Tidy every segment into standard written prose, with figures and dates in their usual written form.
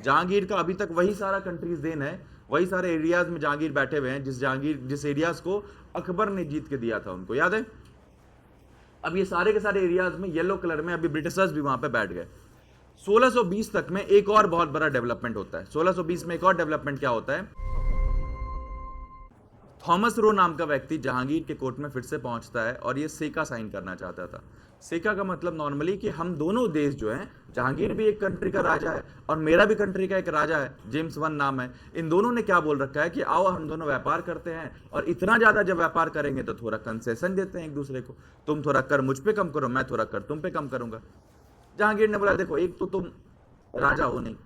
जहांगीर का अभी तक वही सारा कंट्रीज देन है, वही सारे एरियाज में जहांगीर बैठे हुए हैं जिस एरियाज को अकबर ने जीत के दिया था उनको, याद है। अब ये सारे के सारे एरियाज में येलो कलर में अभी ब्रिटिशर्स भी वहां पे बैठ गए। 1620 तक में एक और बहुत बड़ा डेवलपमेंट होता है। 1620 में एक और डेवलपमेंट क्या होता है, थॉमस रो नाम का व्यक्ति जहांगीर के कोर्ट में फिर से पहुंचता है और ये सेका साइन करना चाहता था। सेका का मतलब नॉर्मली कि हम दोनों देश जो हैं, जहांगीर भी एक कंट्री का राजा है और मेरा भी कंट्री का एक राजा है, जेम्स वन नाम है, इन दोनों ने क्या बोल रखा है कि आओ हम दोनों व्यापार करते हैं और इतना ज्यादा जब व्यापार करेंगे तो थोड़ा कंसेशन देते हैं एक दूसरे को, तुम थोड़ा कर मुझ पे कम करो, मैं थोड़ा कर तुम पे कम करूंगा। जहांगीर ने बोला देखो एक तो तुम राजा हो नहीं,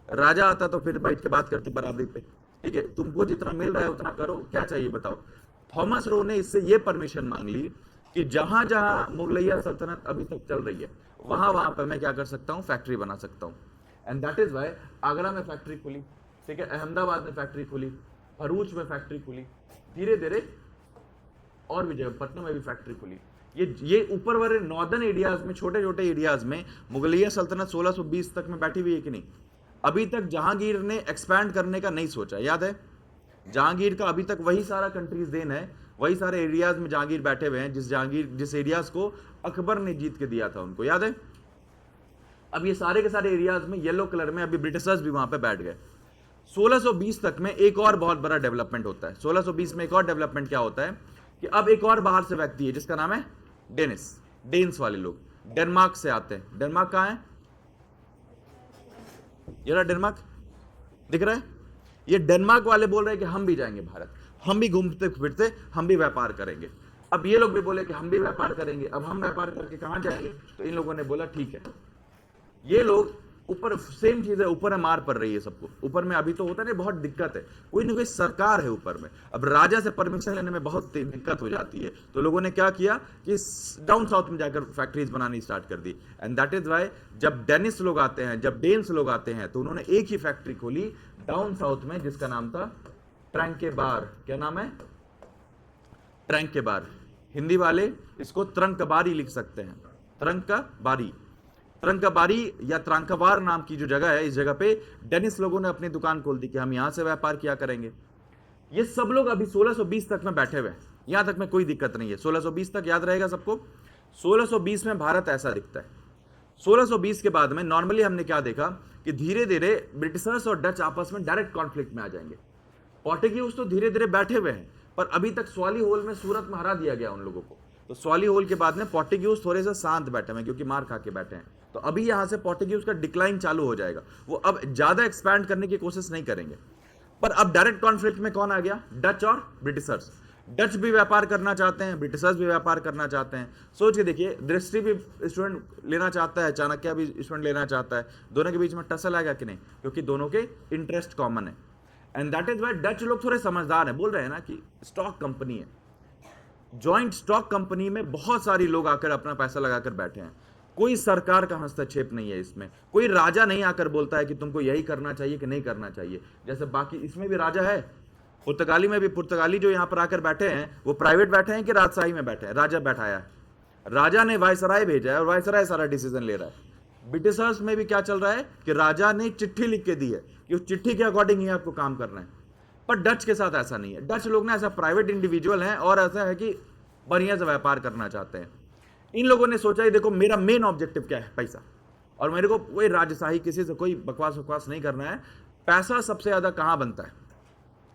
राजा आता तो फिर बैठ के बात करते बराबरी पे, ठीक है, तुमको जितना मिल रहा है उतना करो, क्या चाहिए बताओ। थॉमस रो ने इससे ये परमिशन मांग ली कि जहां जहां मुगलैया सल्तनत अभी तक चल रही है वहां वहां पर मैं क्या कर सकता हूं, फैक्ट्री बना सकता हूं। And that is why Agra में फैक्ट्री खुली, ठीक है, अहमदाबाद में फैक्ट्री खुली, भरूच में फैक्ट्री खुली, धीरे धीरे और भी जगह पटना में भी फैक्ट्री खुली। ये ऊपर वाले नॉर्दर्न एरियाज में, छोटे छोटे एरियाज में मुगलैया सल्तनत 1620 तक में बैठी हुई है कि नहीं, अभी तक जहांगीर ने एक्सपैंड करने का नहीं सोचा, याद है। जहांगीर का अभी तक वही सारा कंट्रीज देन है, वही सारे एरियाज में जहांगीर बैठे हुए हैं जिस एरियाज को अकबर ने जीत के दिया था उनको, याद है। अब ये सारे के सारे एरियाज में येलो कलर में अभी ब्रिटिशर्स भी वहां पे बैठ गए। 1620 तक में एक और बहुत बड़ा डेवलपमेंट होता है। 1620 में एक और डेवलपमेंट क्या होता है कि अब एक और बाहर से व्यक्ति है जिसका नाम है डेन्स वाले लोग, डेनमार्क से आते हैं। डेनमार्क कहां है, ये रहा डेनमार्क, दिख रहा है। ये डेनमार्क वाले बोल रहे हैं कि हम भी जाएंगे भारत, हम भी घूमते फिरते हम भी व्यापार करेंगे। अब ये लोग भी बोले कि हम भी व्यापार करेंगे, अब हम व्यापार करके कहां जाएंगे, तो इन लोगों ने बोला ठीक है। ये लोग ऊपर सेम चीज है, ऊपर मार पड़ रही है सबको, ऊपर में अभी तो होता नहीं, बहुत दिक्कत है, कोई ना कोई सरकार है ऊपर में, अब राजा से परमिशन लेने में बहुत दिक्कत हो जाती है, तो लोगों ने क्या किया कि डाउन साउथ में जाकर फैक्ट्रीज बनानी स्टार्ट कर दी। एंड दैट इज वाई जब डेनिस लोग आते हैं, जब डेन्स लोग आते हैं, तो उन्होंने एक ही फैक्ट्री खोली डाउन साउथ में जिसका नाम था ट्रंकेबार। क्या नाम है, ट्रंकेबार। हिंदी वाले इसको त्रंकबारी लिख सकते हैं, त्रंकबारी। त्रंकबारी या त्रंकबार नाम की जो जगह है, इस जगह पे डेनिस लोगों ने अपनी दुकान खोल दी कि हम यहां से व्यापार किया करेंगे। ये सब लोग अभी 1620 तक में बैठे हुए हैं, यहां तक में कोई दिक्कत नहीं है। 1620 तक याद रहेगा सबको। 1620 में भारत ऐसा दिखता है। 1620 के बाद में नॉर्मली हमने क्या देखा कि धीरे धीरे ब्रिटिशर्स और डच आपस में डायरेक्ट कॉन्फ्लिक्ट में आ जाएंगे। पोर्टुगीज तो धीरे धीरे बैठे हुए हैं, पर अभी तक स्वाली होल में सूरत में हरा दिया गया उन लोगों को, तो स्वाली होल के बाद में पोर्टुगीज थोड़े से शांत बैठे हैं क्योंकि मार खा के बैठे हैं, तो अभी यहां से पोर्टुगीज का डिक्लाइन चालू हो जाएगा। वो अब ज्यादा एक्सपैंड करने की कोशिश नहीं करेंगे। पर अब डायरेक्ट कॉन्फ्लिक्ट में कौन आ गया, डच और ब्रिटिशर्स। डच भी व्यापार करना चाहते हैं, ब्रिटिशर्स भी व्यापार करना चाहते हैं। सोच के देखिए, दृष्टि भी स्टूडेंट लेना चाहता है, चाणक्य भी स्टूडेंट लेना चाहता है, दोनों के बीच में टसल आएगा कि नहीं, क्योंकि दोनों के इंटरेस्ट कॉमन है। And that is why Dutch लोग थोड़े समझदार हैं, बोल रहे हैं ना कि स्टॉक कंपनी है, जॉइंट स्टॉक कंपनी में बहुत सारी लोग आकर अपना पैसा लगाकर बैठे हैं, कोई सरकार का हस्तक्षेप नहीं है इसमें, कोई राजा नहीं आकर बोलता है कि तुमको यही करना चाहिए कि नहीं करना चाहिए। जैसे बाकी इसमें भी राजा है, पुर्तगाली में भी पुर्तगाली जो यहाँ पर आकर बैठे हैं वो प्राइवेट बैठे हैं कि राजशाही में बैठे हैं, राजा बैठाया है, राजा ने वायसराय भेजा है और वायसराय सारा डिसीजन ले रहा है। ब्रिटिशर्स में भी क्या चल रहा है कि राजा ने चिट्ठी लिख के दी है कि उस चिट्ठी के अकॉर्डिंग ही आपको काम करना है। पर डच के साथ ऐसा नहीं है, डच लोग ना ऐसा प्राइवेट इंडिविजुअल हैं और ऐसा है कि बढ़िया से व्यापार करना चाहते हैं। इन लोगों ने सोचा ही देखो मेरा मेन ऑब्जेक्टिव क्या है, पैसा, और मेरे को कोई राजशाही किसी से कोई बकवास नहीं करना है। पैसा सबसे ज्यादा कहां बनता है,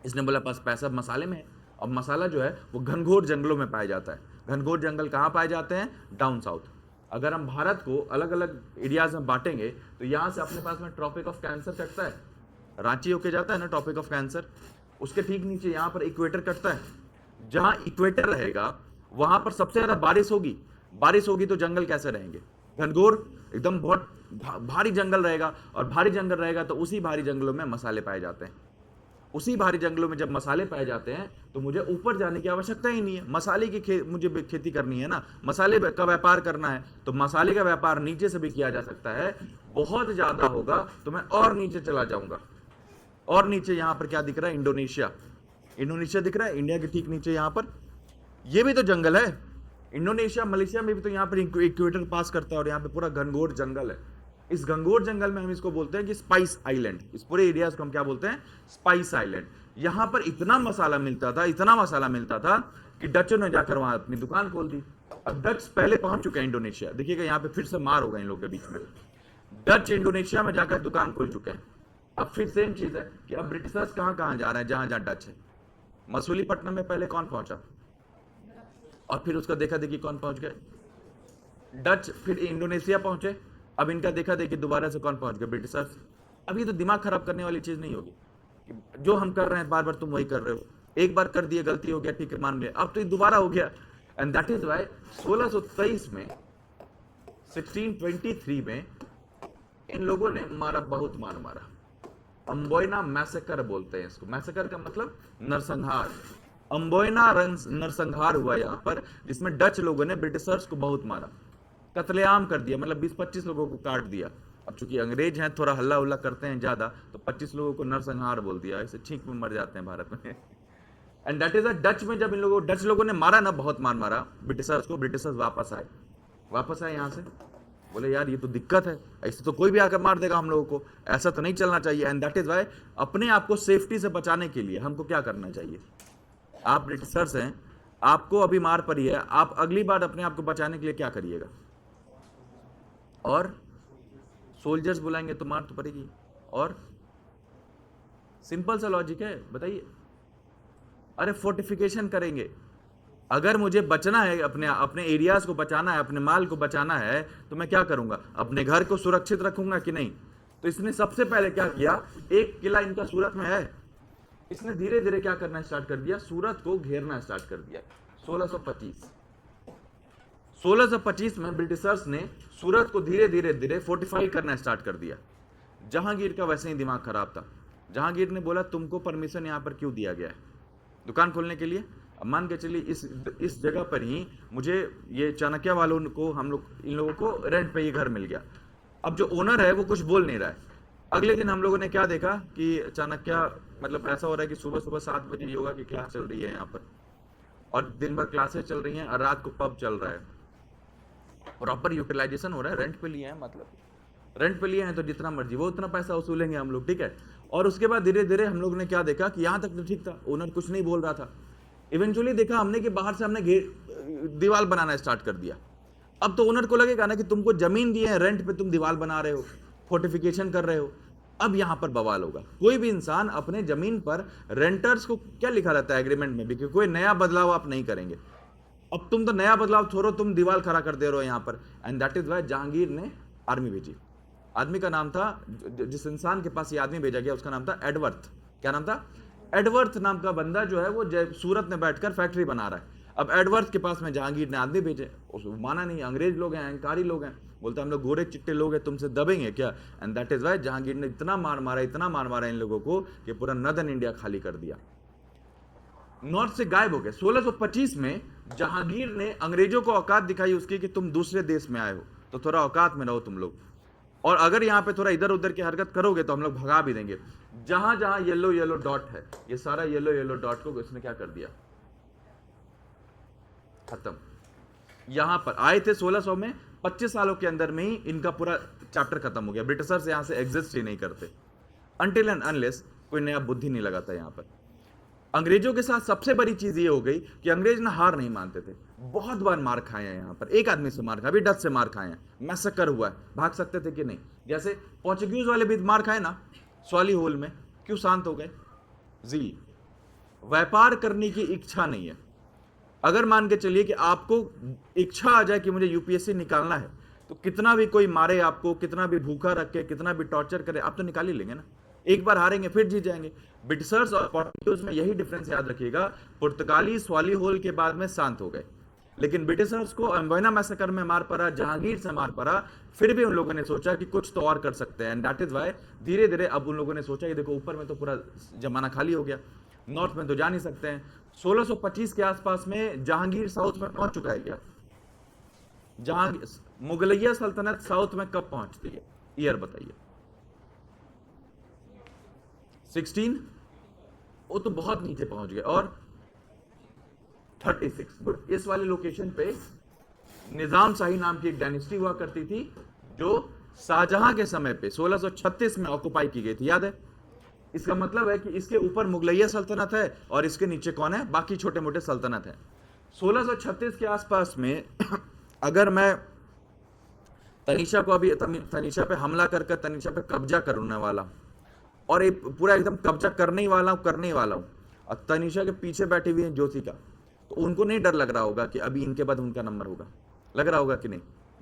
इसने बोला पास पैसा मसाले में है, और मसाला जो है वो घनघोर जंगलों में पाया जाता है। घनघोर जंगल कहां पाए जाते हैं, डाउन साउथ। अगर हम भारत को अलग अलग एरियाज में बांटेंगे तो यहां से अपने पास में ट्रॉपिक ऑफ कैंसर कटता है, रांची होके जाता है ना ट्रॉपिक ऑफ कैंसर, उसके ठीक नीचे यहां पर इक्वेटर कटता है। जहां इक्वेटर रहेगा वहां पर सबसे ज्यादा बारिश होगी तो जंगल कैसे रहेंगे, घनघोर एकदम बहुत भारी जंगल रहेगा, और भारी जंगल रहेगा तो उसी भारी जंगलों में मसाले पाए जाते हैं। उसी भारी जंगलों में जब मसाले पाए जाते हैं तो मुझे ऊपर जाने की आवश्यकता ही नहीं है, मसाले की मुझे खेती करनी है ना, मसाले का व्यापार करना है, तो मसाले का व्यापार नीचे से भी किया जा सकता है। बहुत ज्यादा होगा तो मैं और नीचे चला जाऊंगा, और नीचे यहां पर क्या दिख रहा है, इंडोनेशिया दिख रहा है, इंडिया के ठीक नीचे यहां पर ये भी तो जंगल है। इंडोनेशिया मलेशिया में भी तो यहाँ पर इक्वेटर पास करता है और यहाँ पे पूरा घनघोर जंगल है। इस घंघोर जंगल में हम इसको बोलते हैं कि स्पाइस आइलैंड। इस पूरे एरियाज को हम क्या बोलते हैं? Spice island. यहां पर इतना मसाला मिलता था, इतना मसाला मिलता था कि डचों ने जाकर वहां अपनी दुकान खोल दी। अब डच पहले पहुंच चुके हैं इंडोनेशिया। देखिएगा यहाँ पे फिर से मार होगा इन लोगों के बीच में। डच इंडोनेशिया में जाकर दुकान खोल चुके हैं। अब फिर सेम चीज है कि अब ब्रिटिशर्स कहां कहां जा रहे हैं? जहां जहां डच है। मसूलीपट्टनम में पहले कौन पहुंचा, और फिर उसका देखा देखी कौन पहुंच गए? डच। फिर इंडोनेशिया पहुंचे, अब इनका देखा देखी दोबारा से कौन पहुंच गए? ब्रिटिशर्स। अब ये तो दिमाग खराब करने वाली चीज नहीं होगी कि जो हम कर रहे हैं बार बार तुम वही कर रहे हो। एक बार कर दिए, गलती हो गया, ठीक है, मान लिया, अब तो ये दोबारा हो गया। एंड दैट इज वाई 1623 में, 1623 में इन लोगों ने मारा, बहुत मार मारा। अम्बोयना मैसेकर बोलते हैं इसको। मैसेकर का मतलब नरसंहार। अम्बोयना नरसंहार हुआ यहाँ पर, जिसमें डच लोगों ने ब्रिटिशर्स को बहुत मारा, कत्लेआम कर दिया, मतलब 20-25 लोगों को काट दिया। अब चूंकि अंग्रेज हैं, थोड़ा हल्ला उल्ला करते हैं ज्यादा, तो 25 लोगों को नरसंहार बोल दिया। ऐसे छींक में मर जाते हैं भारत में। And that is a Dutch में जब इन लोगों डच लोगों ने मारा ना, बहुत मार मारा ब्रिटिशर्स को, ब्रिटिशर्स वापस आए यहाँ से। बोले यार ये तो दिक्कत है, ऐसे तो कोई भी आकर मार देगा हम लोगों को, ऐसा तो नहीं चलना चाहिए। एंड दैट इज वाई अपने आप को सेफ्टी से बचाने के लिए हमको क्या करना चाहिए? आप ब्रिटिशर्स हैं, आपको अभी मार पड़ी है, आप अगली बार अपने आप को बचाने के लिए क्या करिएगा? और सोल्जर्स बुलाएंगे तो मार तो पड़ेगी। और सिंपल सा लॉजिक है, बताइए। अरे फोर्टिफिकेशन करेंगे। अगर मुझे बचना है, अपने एरियाज को बचाना है, अपने माल को बचाना है, तो मैं क्या करूंगा? अपने घर को सुरक्षित रखूंगा कि नहीं? तो इसने सबसे पहले क्या किया? एक किला इनका सूरत में है, इसने धीरे धीरे क्या करना स्टार्ट कर दिया? सूरत को घेरना स्टार्ट कर दिया। 1625 में ब्रिटिशर्स ने सूरत को धीरे धीरे धीरे फोर्टिफाई करना स्टार्ट कर दिया। जहांगीर का वैसे ही दिमाग खराब था। जहांगीर ने बोला तुमको परमिशन यहां पर क्यों दिया गया है दुकान खोलने के लिए? अब मान के चलिए इस जगह पर ही मुझे ये चाणक्य वालों को, इन लोगों को रेंट पे ये घर मिल गया। अब जो ओनर है वो कुछ बोल नहीं रहा है। अगले दिन हम लोगों ने क्या देखा कि चाणक्य, मतलब ऐसा हो रहा है कि सुबह सुबह 7 बजे योगा की क्लास चल रही है यहाँ पर, और दिन भर क्लासेस चल रही हैं, और रात को पब चल रहा है। प्रॉपर यूटिलाइजेशन हो रहा है। रेंट पे लिए हैं, मतलब रेंट पे लिए हैं तो जितना मर्जी वो उतना पैसा वसूलेंगे हम लोग, ठीक है। और उसके बाद धीरे धीरे हम लोग ने क्या देखा कि यहाँ तक तो ठीक था, ओनर कुछ नहीं बोल रहा था। इवेंचुअली देखा हमने कि बाहर से हमने दीवार बनाना स्टार्ट कर दिया। अब तो ओनर को लगेगा ना कि तुमको जमीन दी है, रेंट पे तुम दीवार बना रहे हो, फोर्टिफिकेशन कर रहे हो। अब यहां पर बवाल होगा। कोई भी इंसान अपने जमीन पर, रेंटर्स को क्या लिखा रहता है एग्रीमेंट में भी कि कोई नया बदलाव आप नहीं करेंगे। अब तुम तो नया बदलाव छोड़ो, तुम दीवार खड़ा कर दे रहे हो यहां पर। And that is why Jahangir ने आर्मी भेजी। आदमी का नाम था, जिस इंसान के पास ये आदमी भेजा गया उसका नाम था एडवर्थ। क्या नाम था? एडवर्थ नाम का बंदा जो है वो सूरत में बैठकर फैक्ट्री बना रहा है। अब एडवर्थ के पास में जहांगीर ने आदमी भेजे, उसको माना नहीं। अंग्रेज लोग हैं, अहंकारी लोग हैं, बोलते हम लोग गोरे चिट्टे लोग हैं, तुमसे दबेंगे क्या? And that is why Jahangir ने इतना मार मारा इन लोगों को कि पूरा नदन इंडिया खाली कर दिया, नॉर्थ से गायब हो गए। 1625 में जहांगीर ने अंग्रेजों को औकात दिखाई उसकी कि तुम दूसरे देश में आए हो तो थोड़ा औकात में रहो तुम लोग, और अगर यहां पे थोड़ा इधर उधर की हरकत करोगे तो हम लोग भगा भी देंगे। जहां जहां येलो येलो डॉट है, ये सारा येलो येलो डॉट को इसने क्या कर दिया? खत्म। यहां पर आए थे 1600 में, 25 सालों के अंदर में ही इनका पूरा चैप्टर खत्म हो गया। ब्रिटिशर्स यहां से एग्जिस्ट ही नहीं करते अनटिल एंड अनलेस कोई नया बुद्धि नहीं लगाता यहां पर। अंग्रेजों के साथ सबसे बड़ी चीज ये हो गई कि अंग्रेज ना हार नहीं मानते थे। बहुत बार मार खाए हैं यहां पर, एक आदमी से मार खाए, अभी डच से मार खाए हैं, मैसेकर हुआ है, भाग सकते थे कि नहीं? जैसे पोर्चुगीज वाले भी मार खाए ना स्वाली होल में, क्यों शांत हो गए? जील, व्यापार करने की इच्छा नहीं है। अगर मान के चलिए कि आपको इच्छा आ जाए कि मुझे यूपीएससी निकालना है, तो कितना भी कोई मारे आपको, कितना भी भूखा रखे, कितना भी टॉर्चर करे, आप तो निकाल ही लेंगे ना। एक बार हारेंगे फिर जीत जाएंगे। ब्रिटिशर्स और पोर्टुगीज में यही डिफरेंस याद रखिएगा। पुर्तगाली स्वाली होल के बाद में शांत हो गए, लेकिन ब्रिटिशर्स को अम्बोयना मैसेकर में मार पड़ा, जहांगीर से मार पड़ा, फिर भी उन लोगों ने सोचा कि कुछ तो और कर सकते हैं। एंड दैट इज वाई धीरे धीरे अब उन लोगों ने सोचा कि देखो ऊपर में तो पूरा जमाना खाली हो गया, नॉर्थ में तो जा नहीं सकते हैं। 1625 के आसपास में जहांगीर साउथ में पहुंच चुका है क्या? जहांगीर, मुगलैया सल्तनत साउथ में कब पहुंचती है? ईयर बताइए। 16, वो तो बहुत नीचे पहुंच गए। और 36, गुड। इस वाले लोकेशन पे निजाम शाही नाम की एक डायनेस्टी हुआ करती थी जो शाहजहां के समय पे 1636 में ऑक्युपाई की गई थी, याद है? इसका मतलब है कि इसके ऊपर मुगलैया सल्तनत है और इसके नीचे कौन है? बाकी छोटे मोटे सल्तनत है। 1636 के आसपास में अगर मैं तनीषा को अभी तनीषा पे हमला कर तनीषा पे कब्जा करने वाला हूं, और ये पूरा एकदम कब्जा करने ही वाला हूं, और तनीषा के पीछे बैठी हुई है ज्योतिका, तो उनको नहीं डर लग रहा होगा कि अभी इनके बाद उनका नंबर होगा? लग रहा होगा कि नहीं?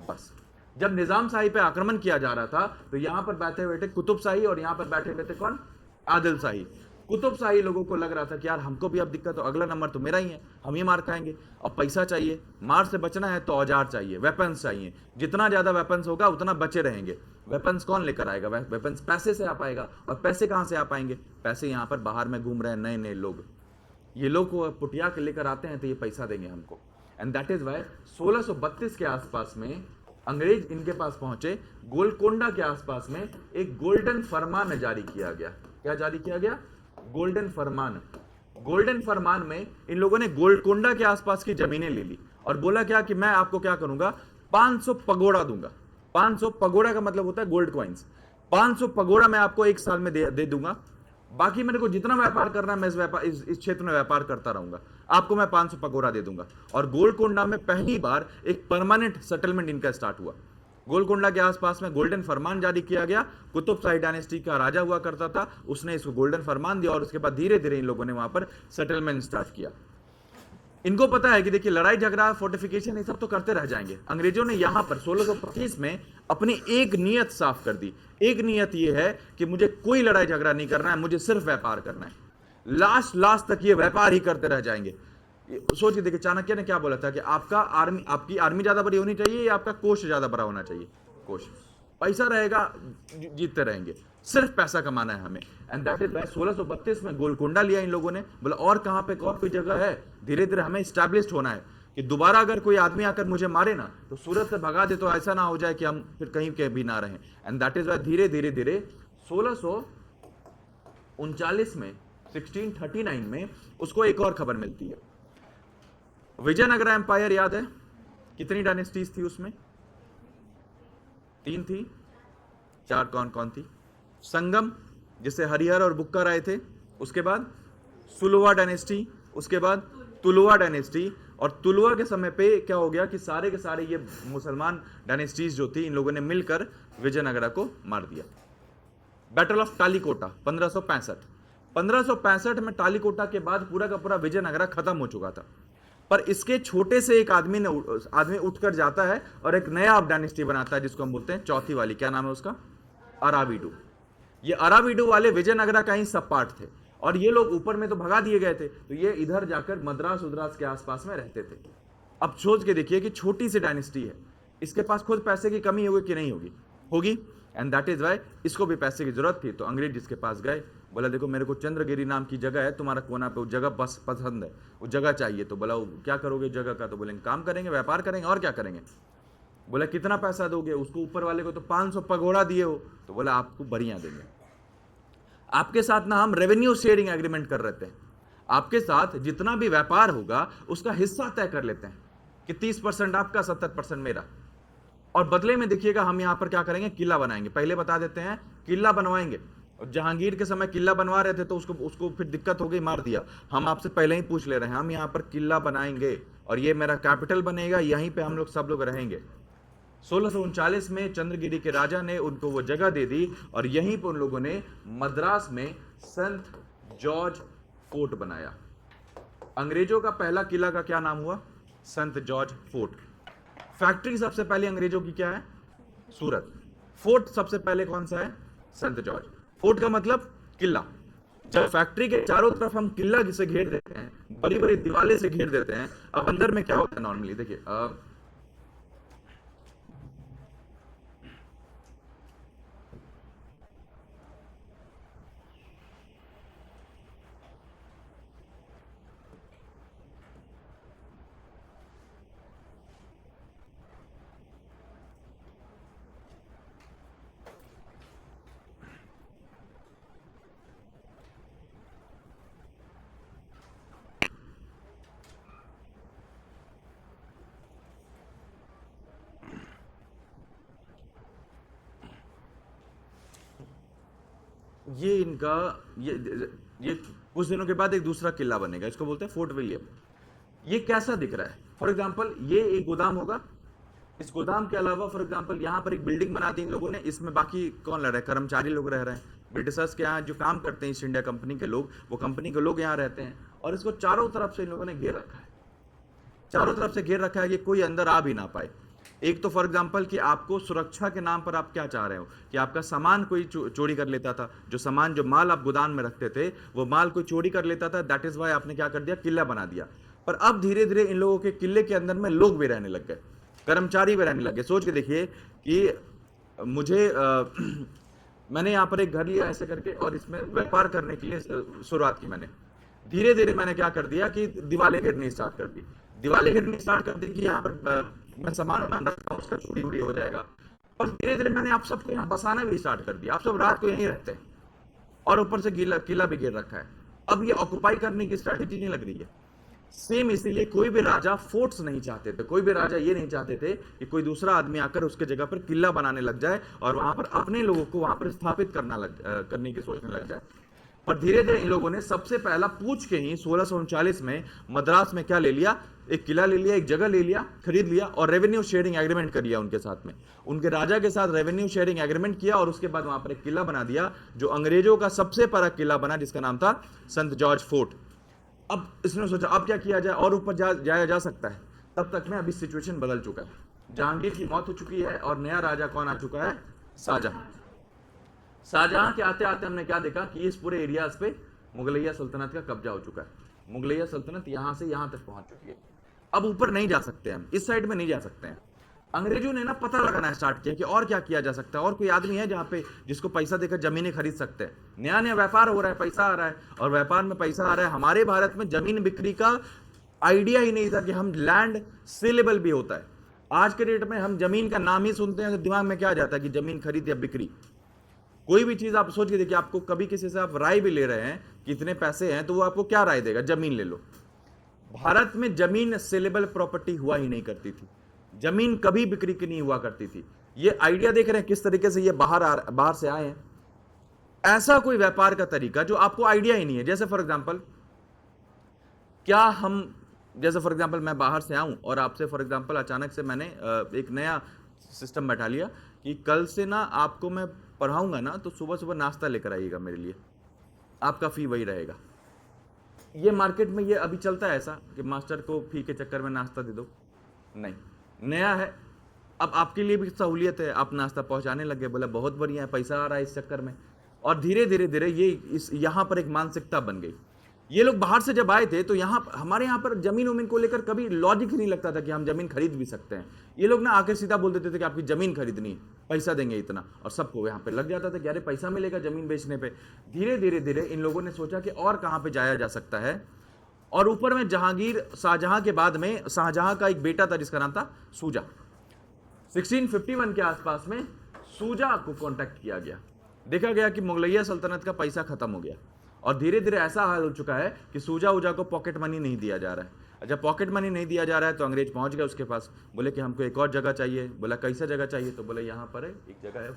बस जब निजाम शाही पे आक्रमण किया जा रहा था तो यहां पर बैठे हुए थे कुतुब शाही, और यहां पर बैठे हुए थे कौन? आदिल शाही। कुतुब शाही लोगों को लग रहा था कि यार हमको भी अब दिक्कत, तो अगला नंबर तो मेरा ही है, हम ही मार खाएंगे। अब पैसा चाहिए, मार से बचना है तो औजार चाहिए, वेपन्स चाहिए, जितना ज्यादा वेपन्स होगा उतना बचे रहेंगे। वेपन्स कौन लेकर आएगा? वेपन्स पैसे से आ पाएगा, और पैसे कहां से आ पाएंगे? पैसे यहां पर बाहर में घूम रहे हैं नए नए लोग, ये लोग को पुटिया के लेकर आते हैं तो ये पैसा देंगे हमको। एंड दैट इज वाई 1632 के आसपास में अंग्रेज इनके पास पहुंचे। गोलकोंडा के आसपास में एक गोल्डन फरमान जारी किया गया। क्या जारी किया गया? गोल्डन फरमान। गोल्डन फरमान में इन लोगों ने गोलकोंडा के आसपास की जमीनें ले ली और बोला क्या कि मैं आपको क्या करूंगा, 500 पगोड़ा दूंगा। 500 पगोड़ा का मतलब होता है गोल्ड कॉइन्स। 500 पगोड़ा मैं आपको एक साल में दे दूंगा, बाकी मेरे को जितना व्यापार करना है मैं इस क्षेत्र में व्यापार करता रहूंगा, आपको मैं 500 पगोड़ा दे दूंगा। और गोलकोंडा में पहली बार एक परमानेंट सेटलमेंट इनका स्टार्ट हुआ। गोलकोंडा के आसपास में गोल्डन फरमान जारी किया गया। कुतुब शाही डायनेस्टी का राजा हुआ करता था, उसने इसको गोल्डन फरमान दिया, और उसके बाद धीरे धीरे इन लोगों ने वहां पर सेटलमेंट स्टार्ट किया। इनको पता है कि देखिए लड़ाई झगड़ा फोर्टिफिकेशन ये सब तो करते रह जाएंगे। अंग्रेजों ने यहां पर 1625 में अपनी एक नियत साफ कर दी। एक नियत ये है कि मुझे कोई लड़ाई झगड़ा नहीं करना है, मुझे सिर्फ व्यापार करना है। लास्ट तक ये व्यापार ही करते रह जाएंगे। सोचिए, देखिए चाणक्य ने क्या बोला था कि आपकी आर्मी ज्यादा बड़ी होनी चाहिए या आपका कोष ज्यादा बड़ा होना चाहिए? कोष। पैसा रहेगा, जीतते रहेंगे, सिर्फ पैसा कमाना है हमें। एंड दैट इज वाई 1632 में गोलकोंडा लिया इन लोगों ने। बोला और कहां पे और कोई जगह है? धीरे धीरे हमें स्टैब्लिश्ड होना है कि दोबारा अगर कोई आदमी आकर मुझे मारे ना तो सूरत से भगा दे, तो ऐसा ना हो जाए कि हम फिर कहीं के भी ना रहें। एंड दैट इज वाई धीरे धीरे धीरे 1639 में 1639 में उसको एक और खबर मिलती है। विजयनगर एम्पायर याद है? कितनी डायनेस्टीज थी उसमें? 3 थी। 4 कौन कौन थी? संगम, जिससे हरिहर और बुक्कर आए थे, उसके बाद सुलुवा डायनेस्टी, उसके बाद तुलुवा डायनेस्टी। और तुलुवा के समय पे क्या हो गया कि सारे के सारे ये मुसलमान डायनेस्टीज जो थी, इन लोगों ने मिलकर विजयनगरा को मार दिया। Battle of टालीकोटा 1565। 1565 में टालीकोटा के बाद पूरा का पूरा विजयनगरा खत्म हो चुका था। पर इसके छोटे से एक आदमी उठकर जाता है और एक नया डायनेस्टी बनाता है, जिसको हम बोलते हैं चौथी वाली। क्या नाम है उसका? अराविडू। ये अराविडू वाले विजयनगरा का ही सब पार्ट थे, और ये लोग ऊपर में तो भगा दिए गए थे, तो ये इधर जाकर मद्रास उद्रास के आसपास में रहते थे। अब सोच के देखिए कि छोटी सी डायनेस्टी है, इसके पास खुद पैसे की कमी होगी कि नहीं होगी? होगी। एंड दैट इज वाई इसको भी पैसे की जरूरत थी। तो अंग्रेज जिसके पास गए, बोला देखो मेरे को चंद्रगिरी नाम की जगह है तुम्हारा कोना पे, वो जगह बस पसंद है, वो जगह चाहिए। तो बोला क्या करोगे जगह का? तो बोलेंगे काम करेंगे, व्यापार करेंगे, और क्या करेंगे। बोला कितना पैसा दोगे? उसको ऊपर वाले को तो 500 पगोड़ा दिए हो। तो बोला आपको बढ़िया देंगे, आपके साथ ना हम रेवेन्यू शेयरिंग एग्रीमेंट कर रहे थे, आपके साथ जितना भी व्यापार होगा उसका हिस्सा तय कर लेते हैं कि 30% आपका, 70% मेरा। और बदले में देखिएगा हम यहां पर क्या करेंगे, किला बनाएंगे। पहले बता देते हैं, किला बनवाएंगे। और जहांगीर के समय किला बनवा रहे थे तो उसको फिर दिक्कत हो गई, मार दिया। हम आपसे पहले ही पूछ ले रहे हैं, हम यहां पर किला बनाएंगे और ये मेरा कैपिटल बनेगा, यहीं पे हम लोग सब लोग रहेंगे। 1639 में चंद्रगिरी के राजा ने उनको वो जगह दे दी, और यहीं पर उन लोगों ने मद्रास में सेंट जॉर्ज फोर्ट बनाया। अंग्रेजों का पहला किला का क्या नाम हुआ? Saint George fort. फैक्ट्री सबसे पहले अंग्रेजों की क्या है? सूरत। फोर्ट सबसे पहले कौन सा है? Saint George. फोर्ट का मतलब किला। जब फैक्ट्री के चारों तरफ हम किला से घेर देते हैं, बड़ी बड़ी दीवारें से घेर देते हैं, अब अंदर में क्या होता है नॉर्मली? देखिए ये इनका ये कुछ दिनों के बाद एक दूसरा किला बनेगा, इसको बोलते हैं फोर्ट विलियम। ये कैसा दिख रहा है? फॉर एग्जाम्पल ये एक गोदाम होगा, इस गोदाम के अलावा फॉर एग्जाम्पल यहाँ पर एक बिल्डिंग बना दी इन लोगों ने, इसमें बाकी कौन रह रहा है? कर्मचारी लोग रह रहे हैं, ब्रिटिशर्स के यहाँ जो काम करते हैं ईस्ट इंडिया कंपनी के लोग, वो कंपनी के लोग यहाँ रहते हैं। और इसको चारों तरफ से इन लोगों ने घेर रखा है, चारों तरफ से घेर रखा है कि कोई अंदर आ भी ना पाए। एक तो फॉर एग्जाम्पल कि आपको सुरक्षा के नाम पर आप क्या चाह रहे हो कि आपका सामान कोई चोरी कर लेता था, जो सामान जो माल आप गोदाम में रखते थे वो माल कोई चोरी कर लेता था, दैट इज वाई आपने क्या कर दिया? किला बना दिया। पर अब धीरे धीरे इन लोगों के किले के अंदर में लोग भी रहने लग गए, कर्मचारी भी रहने लगे। सोच के देखिए कि मुझे मैंने यहाँ पर एक घर लिया ऐसे करके और इसमें व्यापार करने के लिए शुरुआत की मैंने। धीरे धीरे मैंने क्या कर दिया कि दीवारें गिरनी स्टार्ट कर दी, दीवारें गिरनी स्टार्ट कर दी कि यहाँ पर मैं सामान रखता हूँ उसका चोरी वोरी हो जाएगा। और धीरे धीरे मैंने आप सबको यहाँ बसाना भी स्टार्ट कर दिया, आप सब रात को यहीं रहते हैं और ऊपर से किला भी गिर रखा है। अब ये ऑक्युपाई करने की स्ट्रैटेजी नहीं लग रही है। सेम इसीलिए कोई भी राजा फोर्ट्स नहीं चाहते थे, कोई भी राजा ये नहीं चाहते थे कि कोई दूसरा आदमी आकर उसके जगह पर किला बनाने लग जाए और वहां पर अपने लोगों को वहां पर स्थापित करने की सोचने लग जाए। और धीरे धीरे इन लोगों ने सबसे पहला पूछ के ही 1639 में मद्रास में क्या ले लिया? एक किला ले लिया, एक जगह ले लिया, खरीद लिया और रेवेन्यू शेयरिंग एग्रीमेंट कर लिया उनके साथ में, उनके राजा के साथ रेवेन्यू शेयरिंग एग्रीमेंट किया और उसके बाद वहां पर एक किला बना दिया जो अंग्रेजों का सबसे बड़ा किला बना, जिसका नाम था संत जॉर्ज फोर्ट। अब इसने सोचा अब क्या किया जाए और ऊपर जाया जा सकता है। तब तक में अभी सिचुएशन बदल चुका है, जहांगीर की मौत हो चुकी है और नया राजा कौन आ चुका है? शाहजहां। शाहजहां के आते आते हमने क्या देखा कि इस पूरे एरियाज पे मुगलैया सल्तनत का कब्जा हो चुका है। मुगलैया सल्तनत यहां से यहां तक पहुंच चुकी है, अब ऊपर नहीं जा सकते हम, इस साइड में नहीं जा सकते हैं। अंग्रेजों ने ना पता लगाना स्टार्ट किया कि और क्या किया जा सकता है, और कोई आदमी है जहां पे जिसको पैसा देकर जमीनें खरीद सकते हैं। नया नया व्यापार हो रहा है, पैसा आ रहा है और व्यापार में पैसा आ रहा है। हमारे भारत में जमीन बिक्री का आइडिया ही नहीं था कि हम लैंड सेलेबल भी होता है। आज के डेट में हम जमीन का नाम ही सुनते हैं तो दिमाग में क्या जाता है कि जमीन खरीद या बिक्री। कोई भी चीज आप सोच के देखिए, आपको कभी किसी से आप राय भी ले रहे हैं कि इतने पैसे हैं, तो वो आपको क्या राय देगा? जमीन ले लो। भारत में जमीन सेलेबल प्रॉपर्टी हुआ ही नहीं करती थी, जमीन कभी बिक्री की नहीं हुआ करती थी। ये आइडिया देख रहे हैं किस तरीके से ये बाहर से आए हैं। ऐसा कोई व्यापार का तरीका जो आपको आइडिया ही नहीं है। जैसे फॉर एग्जांपल मैं बाहर से आऊं और आपसे फॉर एग्जांपल अचानक से मैंने एक नया सिस्टम बैठा लिया कि कल से ना आपको मैं पढ़ाऊंगा ना तो सुबह सुबह नाश्ता लेकर आइएगा मेरे लिए, आपका फी वही रहेगा। ये मार्केट में ये अभी चलता है ऐसा कि मास्टर को फी के चक्कर में नाश्ता दे दो, नहीं, नया है। अब आपके लिए भी सहूलियत है, आप नाश्ता पहुंचाने लगे, बोला बहुत बढ़िया है, पैसा आ रहा है इस चक्कर में। और धीरे धीरे ये यहाँ पर एक मानसिकता बन गई। ये लोग बाहर से जब आए थे तो हमारे यहाँ पर जमीन उमीन को लेकर कभी लॉजिक ही नहीं लगता था कि हम जमीन खरीद भी सकते हैं। ये लोग ना आकर सीधा बोल देते थे कि आपकी जमीन खरीदनी, पैसा देंगे इतना, और सबको यहाँ पे लग जाता था कि अरे पैसा मिलेगा जमीन बेचने पे। धीरे धीरे इन लोगों ने सोचा कि और कहाँ पे जाया जा सकता है। और ऊपर में शाहजहां के बाद में शाहजहां का एक बेटा था जिसका नाम था सूजा। 1651 के आसपास में सूजा को कांटेक्ट किया गया। देखा गया कि मुगलैया सल्तनत का पैसा खत्म हो गया और धीरे धीरे ऐसा हाल हो चुका है कि सूजा उजा को पॉकेट मनी नहीं दिया जा रहा है। जब पॉकेट मनी नहीं दिया जा रहा है तो अंग्रेज पहुंच गए उसके पास, बोले कि हमको एक और जगह चाहिए। बोला कैसा जगह चाहिए? तो बोले यहाँ पर है एक जगह है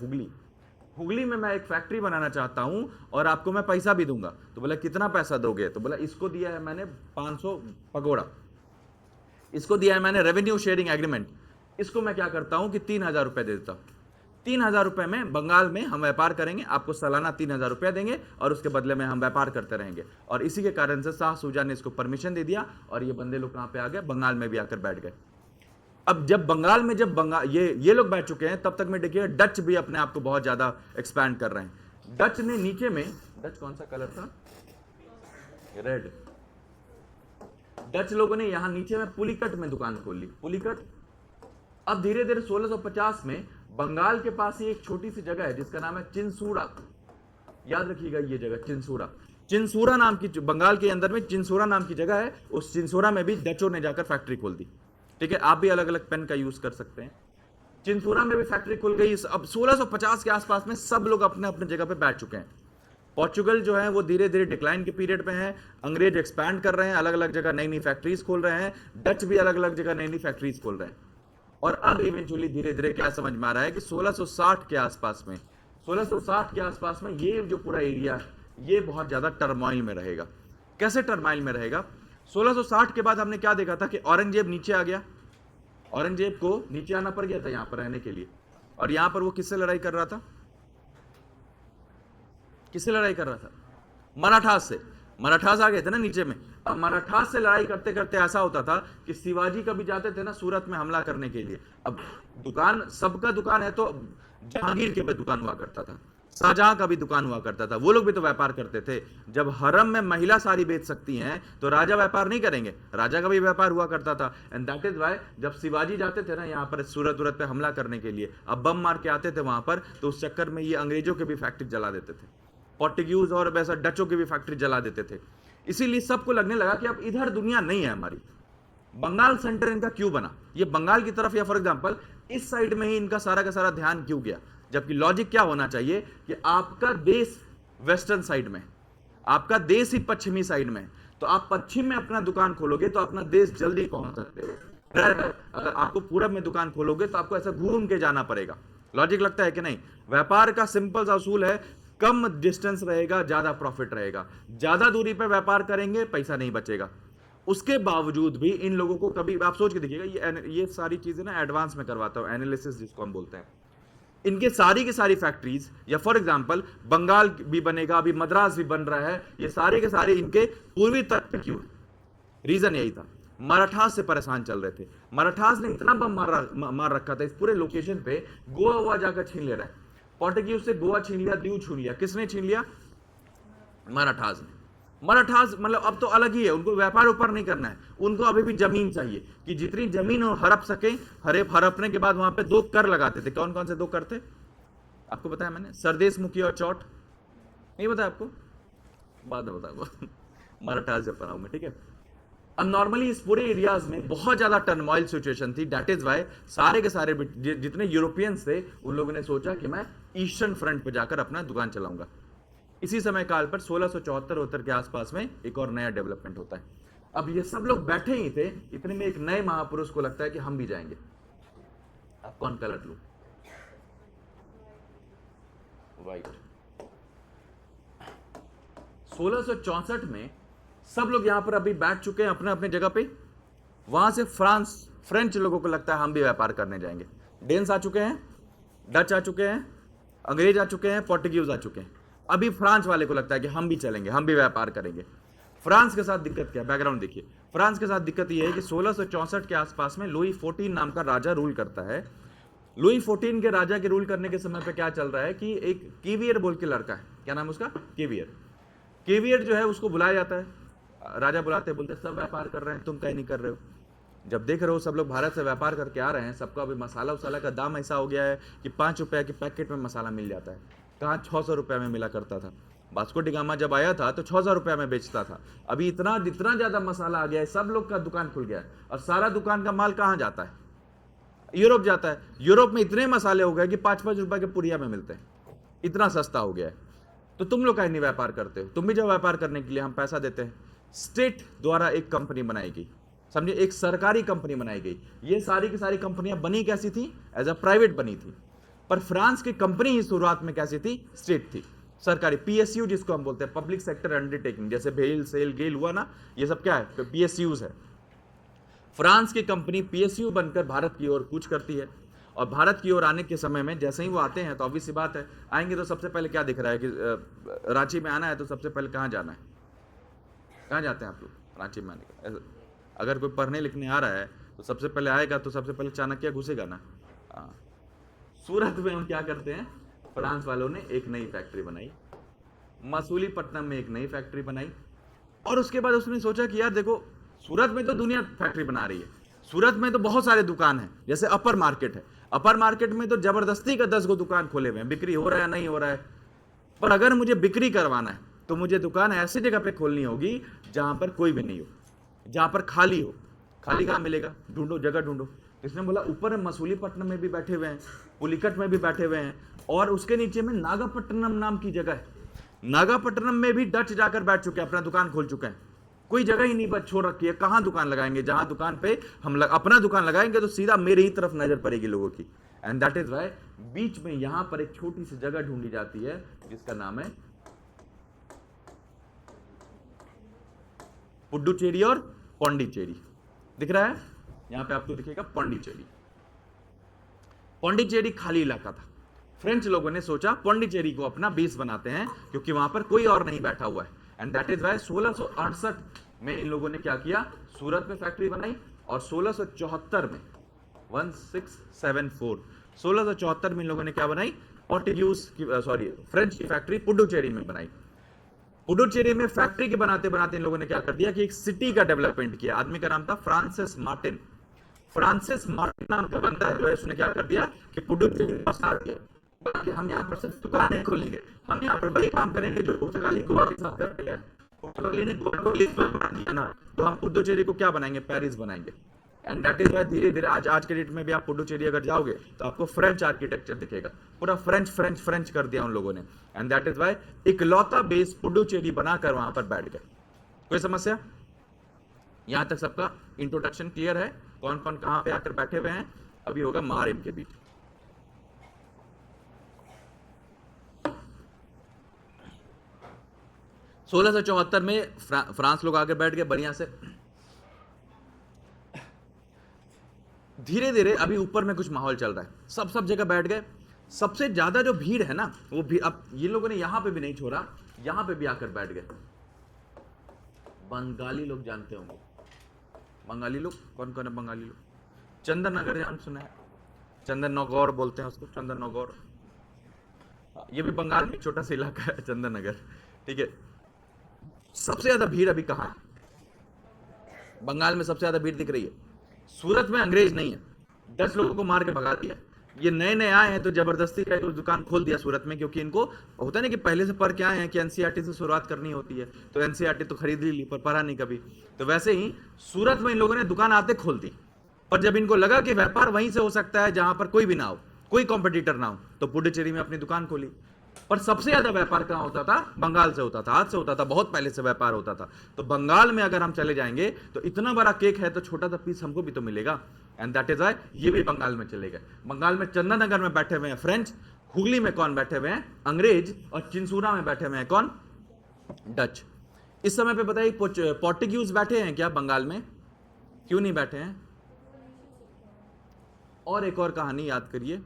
हुगली में मैं एक फैक्ट्री बनाना चाहता हूं और आपको मैं पैसा भी दूंगा। तो बोला कितना पैसा दोगे? तो बोला इसको दिया है मैंने 500 पगोड़ा, इसको दिया है मैंने रेवेन्यू शेयरिंग एग्रीमेंट, इसको मैं क्या करता हूं कि 3000 रुपए दे देता हूं। 3000 रुपए में बंगाल में हम व्यापार करेंगे, आपको सालाना 3000 रुपया देंगे और उसके बदले में हम व्यापार करते रहेंगे। और इसी के कारण से शाह सूजा ने इसको परमिशन दे दिया और ये बंदे लोग कहां पे आ गए? बंगाल में भी आकर बैठ गए। अब जब बंगाल में ये लोग बैठ चुके हैं, तब तक में देखिए डच भी अपने आप को बहुत ज्यादा एक्सपैंड कर रहे हैं। डच ने नीचे में, डच कौन सा कलर था? रेड। डच लोगों ने यहां नीचे में पुलिकट में दुकान खोल ली, पुलिकट। अब धीरे धीरे 1650 में बंगाल के पास ही एक छोटी सी जगह है जिसका नाम है चिंसूरा। याद रखिएगा ये जगह चिंसूरा नाम की, बंगाल के अंदर में चिंसूरा नाम की जगह है। उस चिंसूरा में भी डचों ने जाकर फैक्ट्री खोल दी। ठीक है, आप भी अलग अलग पेन का यूज कर सकते हैं। चिंसूरा में भी फैक्ट्री खुल गई। अब 1650 के आसपास में सब लोग अपने अपने जगह पे बैठ चुके हैं। पोर्चुगल जो है वो धीरे धीरे डिक्लाइन के पीरियड पे है। अंग्रेज एक्सपैंड कर रहे हैं, अलग अलग जगह नई नई फैक्ट्रीज खोल रहे हैं। डच भी अलग अलग जगह नई नई फैक्ट्रीज खोल रहे हैं। और अब इवेंचुअली धीरे धीरे क्या समझ में आ रहा है कि 1660 के आसपास में 1660 के आसपास में ये जो पूरा एरिया है ये बहुत ज्यादा टर्मोइल में रहेगा। कैसे टर्मोइल में रहेगा? 1660 के बाद हमने क्या देखा था कि औरंगजेब नीचे आ गया, औरंगजेब को नीचे आना पड़ गया था यहां पर रहने के लिए। और यहां पर वो किससे लड़ाई कर रहा था? किससे लड़ाई कर रहा था? मराठास से। मराठास आ गए थे ना नीचे में। अब मराठास से लड़ाई करते करते ऐसा होता था कि शिवाजी कभी जाते थे ना सूरत में हमला करने के लिए। अब दुकान, सबका दुकान है, तो जहांगीर के भी दुकान हुआ करता था, शाहजहां का भी दुकान हुआ करता था, वो लोग भी तो व्यापार करते थे। जब हरम में महिला सारी बेच सकती हैं तो राजा व्यापार नहीं करेंगे? राजा का भी व्यापार हुआ करता था। एंड दैट इज वाई जब शिवाजी जाते थे ना यहाँ पर सूरत उरत पे हमला करने के लिए, अब बम मार के आते थे वहां पर, तो उस चक्कर में ये अंग्रेजों के भी फैक्ट्री जला देते थे, पोर्टुगीज और वैसा डचों की भी फैक्ट्री जला देते थे। इसीलिए सबको लगने लगा कि अब इधर दुनिया नहीं है हमारी, बंगाल सेंटर इनका क्यों बना, ये बंगाल की तरफ या फॉर एग्जांपल इस साइड में ही इनका सारा का सारा ध्यान क्यों गया? जबकि लॉजिक क्या होना चाहिए कि आपका देश वेस्टर्न साइड में, आपका देश ही पश्चिमी साइड में, तो आप पश्चिम में अपना दुकान खोलोगे तो अपना देश जल्दी पहुंच सकते हो। अगर आपको पूरब में दुकान खोलोगे तो आपको ऐसा घूम के जाना पड़ेगा। लॉजिक लगता है कि नहीं? व्यापार का सिंपल सा असूल है, कम डिस्टेंस रहेगा ज्यादा प्रॉफिट रहेगा, ज्यादा दूरी पे व्यापार करेंगे पैसा नहीं बचेगा। उसके बावजूद भी इन लोगों को कभी, आप सोच के देखिएगा, ये सारी चीजें ना एडवांस में करवाता हूं, एनालिसिस जिसको हम बोलते हैं। इनके सारी की सारी फैक्ट्रीज, या फॉर एग्जांपल बंगाल भी बनेगा, अभी मद्रास भी बन रहा है, ये सारे के सारे इनके पूर्वी तट पे क्यों? रीजन यही था, मराठास से परेशान चल रहे थे। मराठास ने इतना बम मार रखा था इस पूरे लोकेशन पे, गोवा हुआ जाकर छीन ले रहा है। पोर्टुगीज से गोवा छीन लिया, दीव छीन लिया, किसने छीन लिया? मराठास ने। मराठास मतलब अब तो अलग ही है, उनको व्यापार ऊपर नहीं करना है, उनको अभी भी जमीन चाहिए कि जितनी जमीन और हड़प सके। हड़पने के बाद वहां पे 2 कर लगाते थे। कौन कौन से 2 कर थे आपको बताया मैंने? सरदेश मुखी और चौट। नहीं बताया आपको? बाद में बताऊंगा मराठास जब बनाऊंगा, ठीक है। अब नॉर्मली इस पूरे एरियाज में बहुत ज्यादा टर्मोइल सिचुएशन थी। दैट इज वाई सारे के सारे जितने यूरोपियंस थे उन लोगों ने सोचा कि मैं ईस्टर्न फ्रंट पे जाकर अपना दुकान चलाऊंगा। इसी समय काल पर 1674 के आसपास में एक और नया डेवलपमेंट होता है। अब ये सब लोग बैठे ही थे, इतने में एक नए महापुरुष को लगता है कि हम भी जाएंगे। अब कौन कलर लू? व्हाइट। 1664 में सब लोग यहां पर अभी बैठ चुके हैं अपने अपने जगह पे। वहां से फ्रेंच लोगों को लगता है हम भी व्यापार करने जाएंगे। डेन्स आ चुके हैं, डच आ चुके हैं, अंग्रेज आ चुके हैं, पोर्टुगीज आ चुके हैं। अभी फ्रांस वाले को लगता है कि हम भी चलेंगे, हम भी व्यापार करेंगे। फ्रांस के साथ दिक्कत क्या है? बैकग्राउंड देखिए। फ्रांस के साथ दिक्कत यह है कि 1664 के आसपास में लुई 14 नाम का राजा रूल करता है। लुई 14 के राजा के रूल करने के समय पे क्या चल रहा है कि एक कीवियर बोल के लड़का है, क्या नाम उसका? कीवियर। कीवियर जो है उसको बुलाया जाता है, राजा बुलाते हैं, बोलते सब व्यापार कर रहे हैं, तुम कहीं नहीं कर रहे हो। जब देख रहे हो सब लोग भारत से व्यापार करके आ रहे हैं, सबका अभी मसाला उसाला का दाम ऐसा हो गया है कि 5 रुपए के पैकेट में मसाला मिल जाता है, कहाँ 600 रुपये में मिला करता था। वास्को डी गामा जब आया था तो 600 रुपये में बेचता था। अभी इतना ज्यादा मसाला आ गया है, सब लोग का दुकान खुल गया है, और सारा दुकान का माल कहाँ जाता है? यूरोप जाता है। यूरोप में इतने मसाले हो गए कि 5-5 रुपए के पुड़िया में मिलते हैं, इतना सस्ता हो गया है। तो तुम लोग कहीं नहीं व्यापार करते हो? तुम भी जब व्यापार करने के लिए हम पैसा देते हैं। स्टेट द्वारा एक कंपनी बनाई गई, समझे, एक सरकारी कंपनी बनाई गई। ये सारी की सारी कंपनियां बनी कैसी थी? एज अ प्राइवेट बनी थी। पर फ्रांस की कंपनी ही शुरुआत में कैसी थी? स्टेट थी, सरकारी। पीएसयू जिसको हम बोलते हैं, पब्लिक सेक्टर अंडरटेकिंग, जैसे भेल, सेल, गेल हुआ ना, ये सब क्या है? पीएसयूज है। फ्रांस की कंपनी पीएसयू बनकर भारत की ओर कूच करती है, और भारत की ओर आने के समय में जैसे ही वो आते हैं तो ऑब्वियस सी बात है, आएंगे तो सबसे पहले क्या दिख रहा है कि रांची में आना है तो सबसे पहले कहाँ जाना है? कहाँ जाते हैं आप लोग रांची में आने का? अगर कोई पढ़ने लिखने आ रहा है तो सबसे पहले आएगा तो सबसे पहले चाणक्य घुसेगा ना। सूरत में हम क्या करते हैं? फ्रांस वालों ने एक नई फैक्ट्री बनाई, मसूलीपट्टनम में एक नई फैक्ट्री बनाई, और उसके बाद उसने सोचा कि यार देखो, सूरत में तो दुनिया फैक्ट्री बना रही है, सूरत में तो बहुत सारे दुकान हैं, जैसे अपर मार्केट है, अपर मार्केट में तो जबरदस्ती का 10 गो दुकान खोले हुए हैं, बिक्री हो रहा है नहीं हो रहा है। पर अगर मुझे बिक्री करवाना है तो मुझे दुकान ऐसी जगह पे खोलनी होगी जहां पर कोई भी नहीं हो, जहां पर खाली हो। खाली कहां मिलेगा? ढूंढो, जगह ढूंढो। इसने बोला ऊपर मसूलीपट्टनम में भी बैठे हुए हैं, पुलिकट में भी बैठे हुए हैं, और उसके नीचे में नागापट्टनम नाम की जगह है, नागापट्टनम में भी डच जाकर बैठ चुके हैं, अपना दुकान खोल चुके हैं। कोई जगह ही नहीं बच छोड़ रखी है, कहां दुकान लगाएंगे? जहां दुकान पे हम अपना दुकान लगाएंगे तो सीधा मेरे ही तरफ नजर पड़ेगी लोगों की। एंड दैट इज वाई बीच में यहां पर एक छोटी सी जगह ढूंढी जाती है जिसका नाम है पुडुचेरी और पौंडीचेरी। दिख रहा है यहां पे आपको दिखेगा पौंडीचेरी। पौंडीचेरी खाली इलाका था, फ्रेंच लोगों ने सोचा पौंडीचेरी को अपना बेस बनाते हैं क्योंकि वहां पर कोई और नहीं बैठा हुआ है। एंड दैट इज वाई 1668 में इन लोगों ने क्या किया, सूरत में फैक्ट्री बनाई और 1674 में 1674 में इन लोगों ने क्या बनाई, पोर्टुगीज की फ्रेंच की फैक्ट्री पुडुचेरी में बनाई। पुडुचेरी में फैक्ट्री के बनाते बनाते इन लोगों ने क्या कर दिया कि एक सिटी का डेवलपमेंट किया। आदमी का नाम था फ्रांसिस मार्टिन। फ्रांसिस मार्टिन नाम का बंदा है जो है, उसने क्या कर दिया कि पुडुचेरी में बसा दिया कि हम यहाँ पर सिर्फ दुकानें खोलेंगे, हम यहाँ पर वही काम करेंगे जो पुर्तगाली गोवा के साथ करते हैं। पुर्तगाली ने गोवा को लिस्बन बना दिया ना, तो हम पुडुचेरी को क्या बनाएंगे, पेरिस बनाएंगे। एंड दैट इज वाई धीरे धीरे आज के डेट में भी आप पुडुचेरी अगर जाओगे तो आपको फ्रेंच आर्किटेक्चर दिखेगा, पूरा फ्रेंच फ्रेंच फ्रेंच कर दिया उन लोगों ने। एंड दैट इज वाई इकलौता बेस पुडुचेरी बनाकर वहां पर बैठ गए। कोई समस्या? यहां तक सबका इंट्रोडक्शन क्लियर है? कौन कौन कहां पे आकर बैठे हुए हैं? अभी होगा मार इनके बीच। सोलह सौ चौहत्तर में फ्रांस लोग आगे बैठ गए बढ़िया से। धीरे धीरे अभी ऊपर में कुछ माहौल चल रहा है, सब जगह बैठ गए। सबसे ज्यादा जो भीड़ है ना वो भी अब ये लोगों ने यहां पे भी नहीं छोड़ा, यहां पे भी आकर बैठ गए। बंगाली लोग जानते होंगे, बंगाली लोग कौन कौन है? बंगाली लोग चंदन नगर नाम सुना है, चंदन नगौर बोलते हैं उसको, चंदन नगौर। ये भी बंगाल में छोटा सा इलाका है चंदन नगर, ठीक है। सबसे ज्यादा भीड़ अभी कहां है? बंगाल में सबसे ज्यादा भीड़ दिख रही है। सूरत में अंग्रेज नहीं है, 10 लोगों को मार के भगा दिया। ये नए नए आए हैं तो जबरदस्ती का तो दुकान खोल दिया सूरत में, क्योंकि इनको होता नहीं कि पहले से पढ़ के आए हैं कि एनसीईआरटी से शुरुआत करनी होती है, तो एनसीईआरटी तो खरीद ली पर पढ़ा नहीं कभी। तो वैसे ही सूरत में इन लोगों ने दुकान आते खोल दी, और जब इनको लगा कि व्यापार वहीं से हो सकता है जहां पर कोई भी ना हो, कोई कॉम्पिटिटर ना हो, तो पुडुचेरी में अपनी दुकान खोली। पर सबसे ज्यादा व्यापार कहां होता था? बंगाल से होता था, आज से होता था, बहुत पहले से व्यापार होता था। तो बंगाल में अगर हम चले जाएंगे तो इतना बड़ा केक है तो छोटा सा पीस हमको भी तो मिलेगा। एंड दैट इज वाई ये भी बंगाल में चले गए। बंगाल में चंदन नगर में बैठे हुए हैं फ्रेंच, हुगली में कौन बैठे हुए हैं? अंग्रेज, और चिंसूरा में बैठे हुए हैं कौन? डच। इस समय पे बताइए पोर्टुगीज बैठे हैं क्या बंगाल में? क्यों नहीं बैठे हैं? और एक और कहानी याद करिए,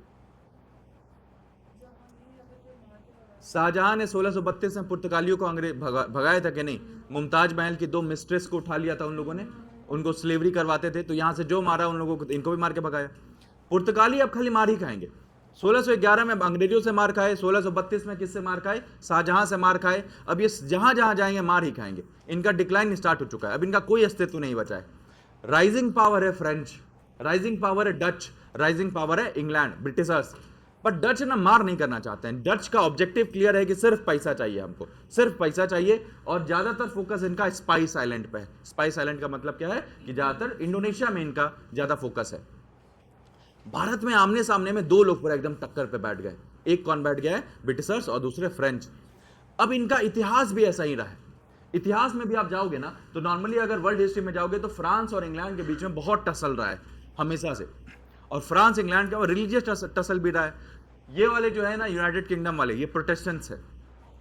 शाहजहां ने 1632 में पुर्तगालियों को अंग्रेज भगाया था कि नहीं? मुमताज महल की 2 मिस्ट्रेस को उठा लिया था उन लोगों ने, उनको स्लेवरी करवाते थे, तो यहां से जो मारा उन लोगों को, इनको भी मार के भगाया। पुर्तगाली अब खाली मार ही खाएंगे। 1611 में अंग्रेजों से मार खाए, 1632 में किससे मार खाए? शाहजहां से मार खाए। अब ये जहां जहां जाएंगे मार ही खाएंगे। इनका डिक्लाइन स्टार्ट हो चुका है, अब इनका कोई अस्तित्व नहीं बचा है। राइजिंग पावर है फ्रेंच, राइजिंग पावर है डच, राइजिंग पावर है इंग्लैंड, ब्रिटिशर्स। पर डच ना मार नहीं करना चाहते हैं। डच का ऑब्जेक्टिव क्लियर है कि सिर्फ पैसा चाहिए हमको, सिर्फ पैसा चाहिए। और ज्यादातर फोकस इनका स्पाइस आइलैंड पे है। स्पाइस आइलैंड का मतलब क्या है कि ज्यादातर इंडोनेशिया में इनका ज्यादा फोकस है। भारत में आमने सामने में 2 लोग पूरा एकदम टक्कर पे बैठ गए। एक कौन बैठ गया है? ब्रिटिशर्स, और दूसरे फ्रेंच। अब इनका इतिहास भी ऐसा ही रहा है। इतिहास में भी आप जाओगे ना तो नॉर्मली अगर वर्ल्ड हिस्ट्री में जाओगे तो फ्रांस और इंग्लैंड के बीच में बहुत टसल रहा है हमेशा से। और फ्रांस इंग्लैंड का रिलीजियस टसल भी रहा है। ये वाले जो है ना यूनाइटेड किंगडम वाले, ये प्रोटेस्टेंट्स है,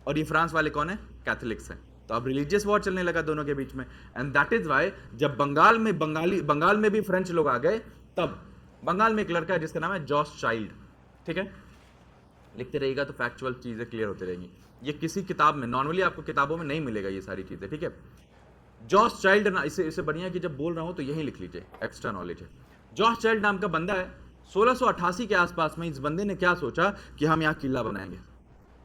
और ये फ्रांस वाले कौन है? कैथोलिक्स हैं। तो अब रिलीजियस वॉर चलने लगा दोनों के बीच में। एंड दैट इज वाई जब बंगाल में भी फ्रेंच लोग आ गए, तब बंगाल में एक लड़का है जिसका नाम है जॉस चाइल्ड, ठीक है। लिखते रहिएगा तो फैक्चुअल चीजें क्लियर होती रहेंगी। ये किसी किताब में, नॉर्मली आपको किताबों में नहीं मिलेगा ये सारी चीजें, ठीक है। जॉस चाइल्ड ना, इसे बढ़िया कि जब बोल रहा हूं तो यही लिख लीजिए, एक्स्ट्रा नॉलेज है। जॉस चाइल्ड नाम का बंदा है। 1688 के आसपास में इस बंदे ने क्या सोचा कि हम यहाँ किला बनाएंगे,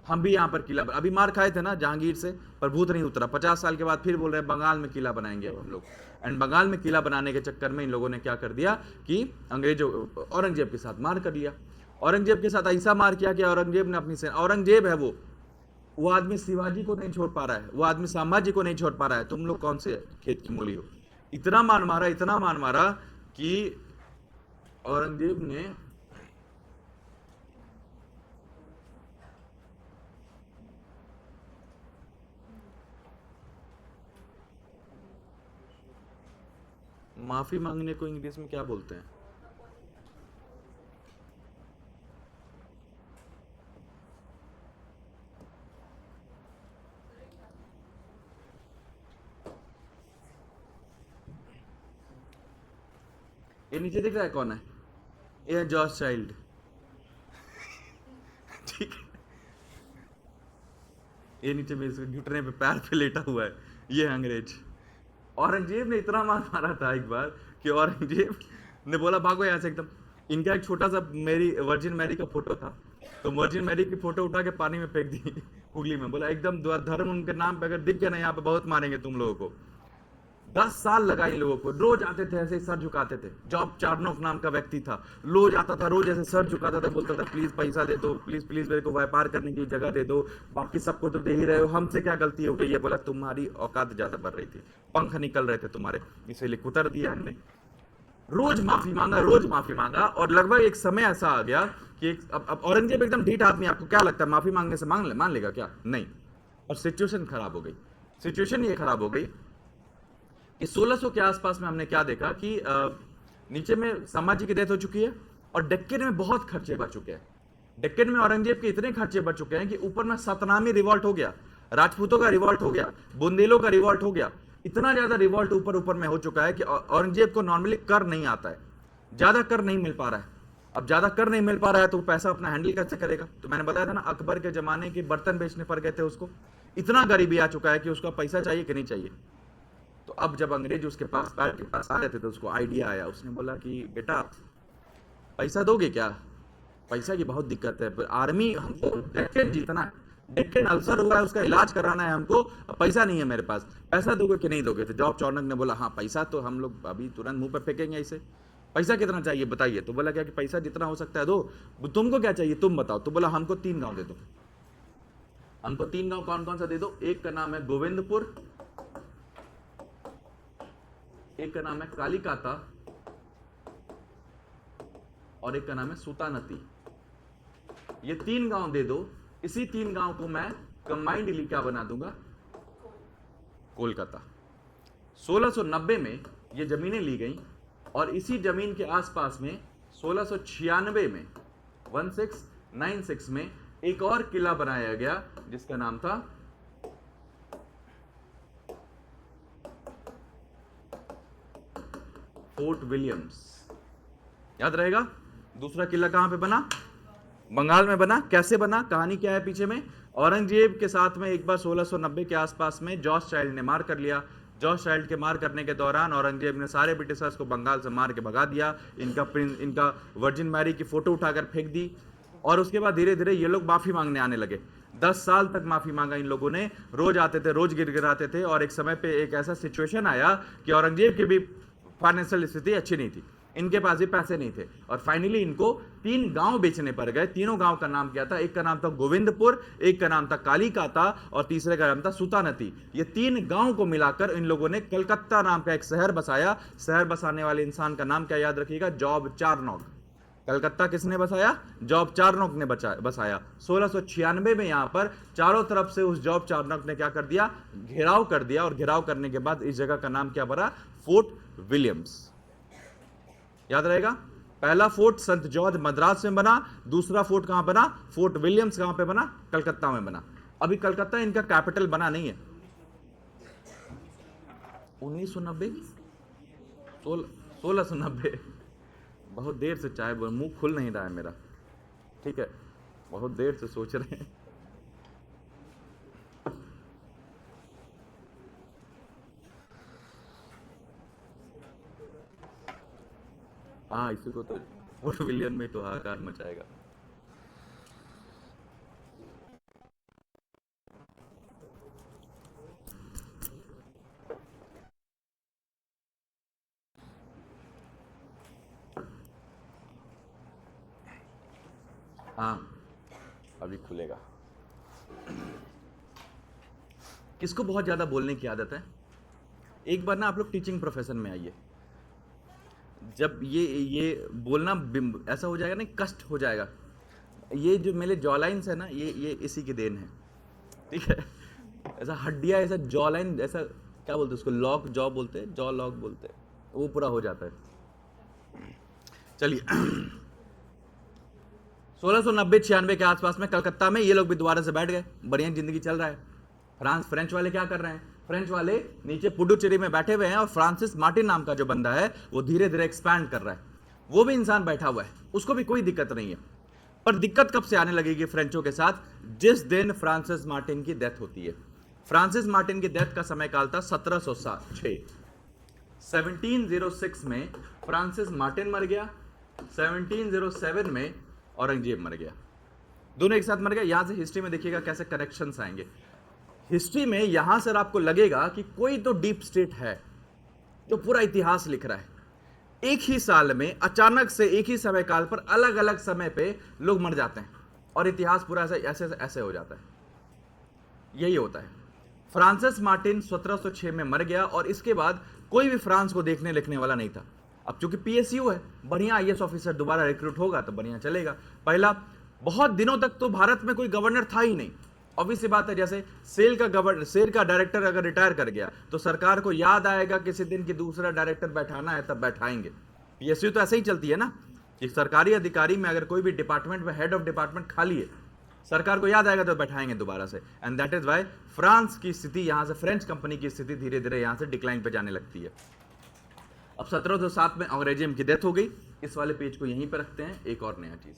हम भी यहाँ पर किला। अभी मार खाए थे ना जहांगीर से, पर भूत नहीं उतरा। 50 साल के बाद फिर बोल रहे हैं बंगाल में किला बनाएंगे अब हम लोग। एंड बंगाल में किला बनाने के चक्कर में इन लोगों ने क्या कर दिया कि अंग्रेजों, औरंगजेब के साथ मार कर लिया। औरंगजेब के साथ ऐसा मार किया कि औरंगजेब ने अपनी सेना, औरंगजेब है वो आदमी शिवाजी को नहीं छोड़ पा रहा है, वो आदमी संभाजी को नहीं छोड़ पा रहा है। तुम लोग कौन से खेत की मूली हो? इतना मान मारा, इतना मान मारा कि औरंगजेब ने माफी मांगने को इंग्लिश में क्या बोलते हैं? ये नीचे दिख रहा है कौन है? ये है जॉर्ज चाइल्ड। ठीक है, ये नीचे में इसके घुटने पे पैर पे लेटा हुआ है, ये है अंग्रेज। औरंगजेब ने इतना मार मारा था एक बार कि औरंगजेब ने बोला भागो यहाँ से एकदम। इनका एक छोटा सा मेरी वर्जिन मैरी का फोटो था, तो वर्जिन मैरी की फोटो उठा के पानी में फेंक दी हुगली में, बोला एकदम धर्म उनके नाम पे अगर दिख गया ना यहाँ पे बहुत मारेंगे तुम लोगों को। 10 साल लगा इन लोगों को, रोज आते थे ऐसे ही सर झुकाते थे। जॉब चार्नोक नाम का व्यक्ति था, रोज आता था, रोज ऐसे सर झुकाता था, बोलता था प्लीज पैसा दे दो, प्लीज प्लीज मेरे को व्यापार करने की जगह दे दो, बाकी सबको तो दे ही रहे हो, हमसे क्या गलती हो गई है। बोला तुम्हारी औकात ज्यादा बढ़ रही थी, पंख निकल रहे थे तुम्हारे, इसीलिए कुतर दिया हमने। रोज माफी मांगा, रोज माफी मांगा, और लगभग एक समय ऐसा आ गया कि अब औरंगजेब एकदम ढीठ आदमी, आपको क्या लगता है माफी मांगने से मान लेगा क्या? नहीं। और सिचुएशन खराब हो गई। सिचुएशन ये खराब हो गई कि 1600 के आसपास में हमने क्या देखा कि नीचे में संभाजी की डेथ हो चुकी है और डेक्कन में बहुत खर्चे बढ़ चुके हैं। डेक्कन में औरंगजेब के इतने खर्चे बढ़ चुके हैं कि ऊपर में सतनामी रिवॉल्ट हो गया, राजपूतों का रिवॉल्ट हो गया, बुंदेलों का रिवॉल्ट हो गया। इतना ज्यादा रिवॉल्ट ऊपर ऊपर में हो चुका है कि औरंगजेब को नॉर्मली कर नहीं आता है, ज्यादा कर नहीं मिल पा रहा है। अब ज्यादा कर नहीं मिल पा रहा है तो वो पैसा अपना हैंडल कैसे करेगा? तो मैंने बताया था ना, अकबर के जमाने के बर्तन बेचने पर गए थे उसको। इतना गरीबी आ चुका है कि उसका पैसा चाहिए कि नहीं चाहिए। तो अब जब अंग्रेज उसके पास पैर के पास आ रहे थे तो उसको आइडिया आया, उसने बोला कि बेटा पैसा दोगे क्या? पैसा की बहुत दिक्कत है, आर्मी हमको डेक्कन जीतना है, डेक्कन अल्सर हुआ है उसका इलाज कराना है हमको, पैसा नहीं है मेरे पास, पैसा दोगे कि नहीं दोगे? तो जॉब चार्नक ने बोला हाँ पैसा तो हम लोग अभी तुरंत मुंह पे फेंकेंगे इसे, पैसा कितना चाहिए बताइए? तो बोला क्या कि पैसा जितना हो सकता है दो, तुमको क्या चाहिए तुम बताओ? तो बोला हमको 3 गांव दे दो। हमको 3 गांव कौन कौन सा दे दो? एक का नाम है गोविंदपुर, एक का नाम है कालीकाता, और एक का नाम है सूतानती। ये 3 गांव दे दो। इसी 3 गांव को मैं कंबाइंडली क्या बना दूंगा? कोलकाता। 1690 में ये जमीनें ली गई और इसी जमीन के आसपास में 1696 में 1696 में एक और किला बनाया गया जिसका नाम था फोर्ट विलियम्स। याद रहेगा? दूसरा किला कहां पे बना? बंगाल में बना। कैसे बना? कहानी क्या है पीछे में? औरंगजेब के साथ में एक बार 1690 के आसपास में जॉर्ज चाइल्ड ने मार कर लिया। जॉर्ज चाइल्ड के मार करने के दौरान औरंगजेब ने सारे ब्रिटिशर्स को बंगाल से मार के भगा दिया। इनका वर्जिन मैरी की फोटो उठाकर फेंक दी और उसके बाद धीरे धीरे ये लोग माफी मांगने आने लगे। 10 साल तक माफी मांगा इन लोगों ने, रोज आते थे, रोज गिड़गिड़ाते थे, और एक समय पे एक ऐसा सिचुएशन आया कि औरंगजेब की भी फाइनेंशियल स्थिति अच्छी नहीं थी, इनके पास भी पैसे नहीं थे, और फाइनली इनको 3 गांव बेचने पड़ गए। तीनों गांव का नाम क्या था? एक का नाम था गोविंदपुर, एक का नाम था कालीकाता और तीसरे का नाम था सूतानती। ये 3 गांव को मिलाकर इन लोगों ने कलकत्ता नाम का एक शहर बसाया। शहर बसाने वाले इंसान का नाम क्या याद रखिएगा? Job Charnock. कलकत्ता किसने बसाया? जॉब चार्नोक ने बसाया। 1696 में यहां पर चारों तरफ से उस जॉब चार्नोक ने क्या कर दिया? घेराव कर दिया, और घेराव करने के बाद इस जगह का नाम क्या पड़ा? Fort Williams. याद रहेगा? पहला फोर्ट संत जॉर्ज मद्रास में बना, दूसरा फोर्ट कहां बना? फोर्ट विलियम्स कहां पे बना? कलकत्ता में बना। अभी कलकत्ता इनका कैपिटल बना नहीं है। 1990 1690, बहुत देर से चाय मुंह खुल नहीं रहा है मेरा, ठीक है, बहुत देर से सोच रहे हैं। हाँ, इसी को तो फोर्ट विलियम में तो हाहाकार मचाएगा। हाँ, अभी खुलेगा। किसको बहुत ज्यादा बोलने की आदत है? एक बार ना आप लोग टीचिंग प्रोफेशन में आइए, जब ये बोलना ऐसा हो जाएगा ना, कष्ट हो जाएगा। ये जो मेरे जॉ लाइन्स है ना, ये इसी की देन है, ठीक है। ऐसा हड्डियां, ऐसा जॉ लाइन, ऐसा क्या बोलते हैं उसको? लॉक जॉ बोलते हैं, जॉ लॉक बोलते हैं, वो पूरा हो जाता है। चलिए 1690-96 के आसपास में कलकत्ता में ये लोग भी दोबारा से बैठ गए, बढ़िया जिंदगी चल रहा है। फ्रेंच वाले क्या कर रहे हैं? फ्रेंच वाले नीचे पुडुचेरी में बैठे हुए हैं और फ्रांसिस मार्टिन नाम का जो बंदा है वो धीरे धीरे एक्सपैंड कर रहा है, वो भी इंसान बैठा हुआ है, उसको भी कोई दिक्कत नहीं है। पर दिक्कत कब से आने लगेगी फ्रेंचों के साथ? जिस दिन फ्रांसिस मार्टिन की डेथ होती है। फ्रांसिस मार्टिन की डेथ का समय काल था 1706। 1706 में फ्रांसिस मार्टिन मर गया, 1707 में औरंगजेब मर गया, दोनों एक साथ मर गए। यहां से हिस्ट्री में देखिएगा कैसे कनेक्शंस आएंगे। हिस्ट्री में यहां से आपको लगेगा कि कोई तो डीप स्टेट है जो पूरा इतिहास लिख रहा है। एक ही साल में अचानक से एक ही समय काल पर अलग अलग समय पे लोग मर जाते हैं और इतिहास पूरा ऐसे ऐसे ऐसे हो जाता है। यही होता है। फ्रांसिस मार्टिन 1706 में मर गया और इसके बाद कोई भी फ्रांस को देखने लिखने वाला नहीं था। अब चूंकि पीएसयू है, बढ़िया आईएएस ऑफिसर दोबारा रिक्रूट होगा तो बढ़िया चलेगा। पहला, बहुत दिनों तक तो भारत में कोई गवर्नर था ही नहीं। ऑब्वियस सी बात है, जैसे सेल का डायरेक्टर अगर रिटायर कर गया तो सरकार को याद आएगा किसी दिन कि दूसरा डायरेक्टर बैठाना है, तब बैठाएंगे। पीएसयू तो ऐसे ही चलती है ना कि सरकारी अधिकारी में अगर कोई भी डिपार्टमेंट में हेड ऑफ डिपार्टमेंट खाली है, सरकार को याद आएगा तो बैठाएंगे दोबारा से। And that is why France की स्थिति यहां से, फ्रेंच कंपनी की स्थिति धीरे धीरे यहां से डिक्लाइन पे जाने लगती है। अब 1707 में अंग्रेजियम की डेथ हो गई। इस वाले पेज को यहीं पर रखते हैं। एक और नया चीज